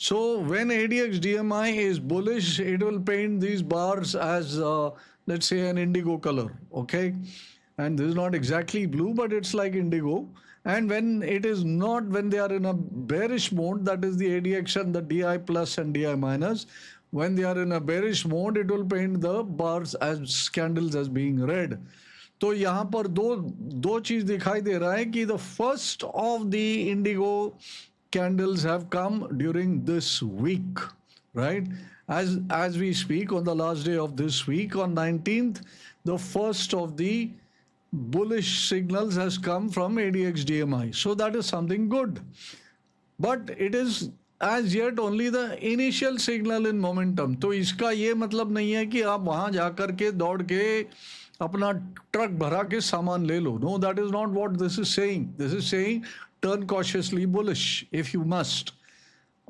So when ADX DMI is bullish, it will paint these bars as let's say an indigo color, okay? And this is not exactly blue, but it's like indigo. And when it is not, when they are in a bearish mode, that is the ADX and the DI plus and DI minus. When they are in a bearish mode, it will paint the bars as candles as being red. तो यहाँ पर दो दो चीज दिखाई दे रहा है कि the first of the indigo candles have come during this week, right? As we speak, on the last day of this week, on 19th, the first of the bullish signals has come from ADX DMI. So that is something good. But it is as yet only the initial signal in momentum. तो इसका ये मतलब नहीं है कि आप वहां जाकर के दौड़ के अपना ट्रक भरा के सामान ले लो. No, that is not what this is saying. This is saying turn cautiously bullish if you must.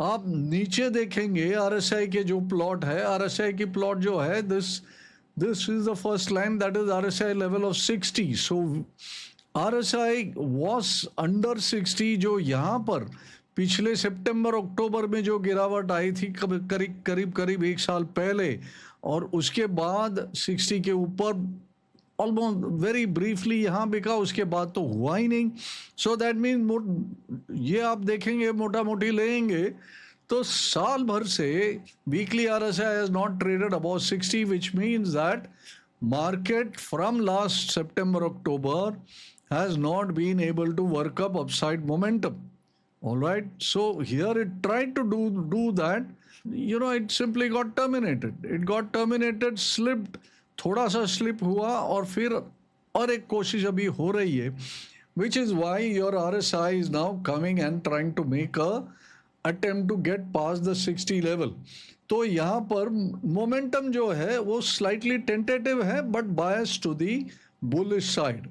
आप नीचे देखेंगे RSI के जो प्लॉट है, RSI की प्लॉट जो है, this is the first line, that is RSI level of 60. So RSI was under 60, जो यहाँ पर पिछले सितंबर अक्टूबर में जो गिरावट आई थी करीब एक साल पहले, और उसके बाद 60 के ऊपर ऑलमोस्ट वेरी ब्रीफली यहाँ बिका, उसके बाद तो हुआ ही नहीं. सो दैट मीन ये आप देखेंगे मोटा मोटी लेंगे तो साल भर से weekly RSI has not traded above 60, which means that market from last September October has not been able to work up upside momentum. All right, so here it tried to do that, it simply got terminated. Slipped, थोड़ा सा slip हुआ और फिर और एक कोशिश अभी हो रही है, which is why your RSI is now coming and trying to make a attempt to get past the 60 level. तो यहाँ पर मोमेंटम जो है वो स्लाइटली टेंटेटिव है, but bias to the bullish side.